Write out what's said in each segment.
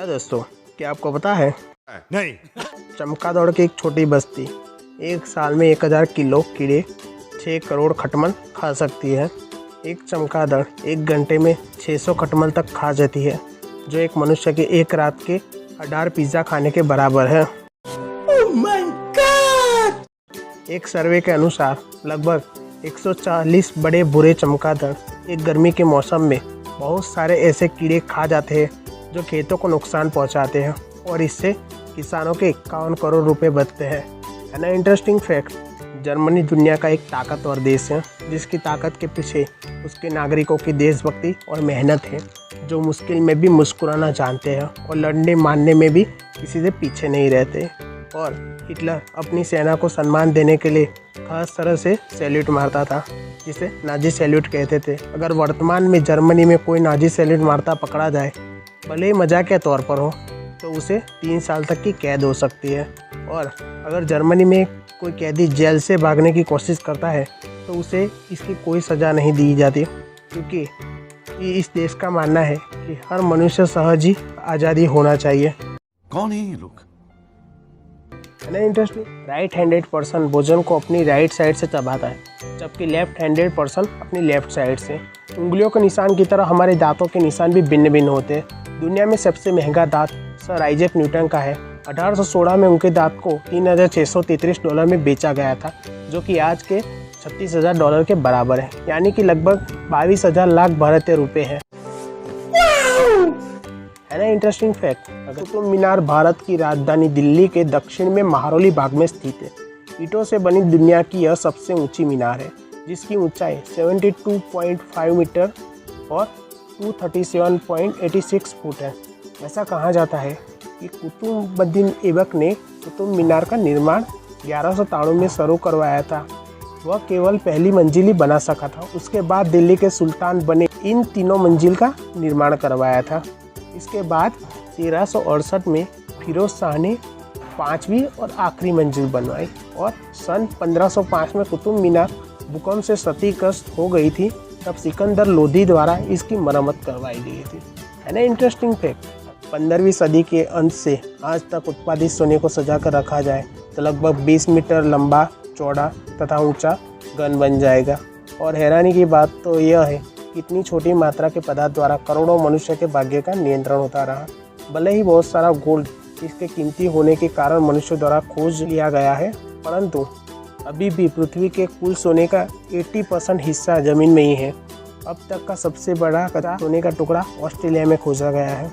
दोस्तों, क्या आपको पता है नहीं। चमगादड़ की एक छोटी बस्ती एक साल में 1000 किलो कीड़े 6 करोड़ खटमल खा सकती है। एक चमगादड़ एक घंटे में 600 खटमल तक खा जाती है, जो एक मनुष्य के एक रात के 18 पिज़्ज़ा खाने के बराबर है। Oh my God! एक सर्वे के अनुसार लगभग 140 बड़े बुरे चमगादड़ एक गर्मी के मौसम में बहुत सारे ऐसे कीड़े खा जाते हैं जो खेतों को नुकसान पहुंचाते हैं, और इससे किसानों के 51 करोड़ रुपए बचते हैं। है ना इंटरेस्टिंग फैक्ट। जर्मनी दुनिया का एक ताकतवर देश है, जिसकी ताकत के पीछे उसके नागरिकों की देशभक्ति और मेहनत है, जो मुश्किल में भी मुस्कुराना जानते हैं और लड़ने मारने में भी किसी से पीछे नहीं रहते। और हिटलर अपनी सेना को सम्मान देने के लिए खास तरह से सैल्यूट मारता था, जिसे नाजी सैल्यूट कहते थे। अगर वर्तमान में जर्मनी में कोई नाजी सैल्यूट मारता पकड़ा जाए, भले ही मजाक के तौर पर हो, तो उसे 3 साल तक की कैद हो सकती है। और अगर जर्मनी में कोई कैदी जेल से भागने की कोशिश करता है तो उसे इसकी कोई सज़ा नहीं दी जाती, क्योंकि इस देश का मानना है कि हर मनुष्य सहज ही आज़ादी होना चाहिए। कौन है ये लोग? है ना इंटरेस्टिंग। राइट हैंडेड पर्सन भोजन को अपनी राइट साइड से चबाता है, जबकि लेफ्ट हैंडेड पर्सन अपनी लेफ्ट साइड से। उंगलियों के निशान की तरह हमारे दांतों के निशान भी भिन्न भिन्न होते हैं। दुनिया में सबसे महंगा दांत सर आइजैक न्यूटन का है। 1816 में उनके दांत को $3633 में बेचा गया था, जो कि आज के $36,000 के बराबर है, यानी कि लगभग 22,000 लाख भारतीय रुपए है। है ना इंटरेस्टिंग फैक्ट। कुतुब मीनार भारत की राजधानी दिल्ली के दक्षिण में महरौली भाग में स्थित है। ईंटों से बनी दुनिया की यह सबसे ऊंची मीनार है, जिसकी ऊंचाई 72.5 मीटर और 237.86 फुट है। ऐसा कहा जाता है कि कुतुबुद्दीन ऐबक ने कुतुब मीनार का निर्माण 1193 में शुरू करवाया था। वह केवल पहली मंजिल ही बना सका था। उसके बाद दिल्ली के सुल्तान बने इन तीनों मंजिल का निर्माण करवाया था। इसके बाद 1368 में फिरोज शाह ने 5वीं और आखिरी मंजिल बनवाई, और सन 1505 में कुतुब मीनार भूकंप से क्षतिग्रस्त हो गई थी। तब सिकंदर लोदी द्वारा इसकी मरम्मत करवाई गई थी। है ना इंटरेस्टिंग फैक्ट। 15वीं सदी के अंत से आज तक उत्पादित सोने को सजा कर रखा जाए तो लगभग 20 मीटर लंबा, चौड़ा तथा ऊंचा गन बन जाएगा। और हैरानी की बात तो यह है कि इतनी छोटी मात्रा के पदार्थ द्वारा करोड़ों मनुष्य के भाग्य का नियंत्रण होता रहा। भले ही बहुत सारा गोल्ड इसके कीमती होने के कारण मनुष्य द्वारा खोज लिया गया है, परंतु अभी भी पृथ्वी के कुल सोने का 80% हिस्सा जमीन में ही है। अब तक का सबसे बड़ा सोने का टुकड़ा ऑस्ट्रेलिया में खोजा गया है।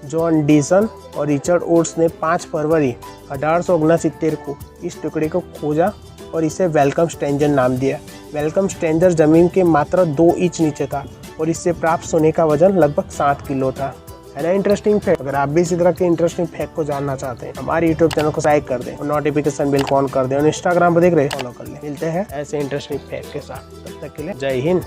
जॉन डीसन और रिचर्ड ओट्स ने 5 फरवरी 1869 को इस टुकड़े को खोजा और इसे वेलकम स्ट्रेंजर नाम दिया। वेलकम स्ट्रेंजर जमीन के मात्र 2 इंच नीचे था, और इससे प्राप्त सोने का वजन लगभग 7 किलो था। है ना इंटरेस्टिंग फैक्ट। अगर आप भी इसी तरह के इंटरेस्टिंग फैक्ट को जानना चाहते हैं, हमारे यूट्यूब चैनल को सब्सक्राइब कर दें और नोटिफिकेशन बिल को ऑन कर दें, और इंस्टाग्राम पर देख रहे फॉलो कर लें। मिलते हैं ऐसे इंटरेस्टिंग फैक्ट के साथ। तब तक के लिए जय हिंद।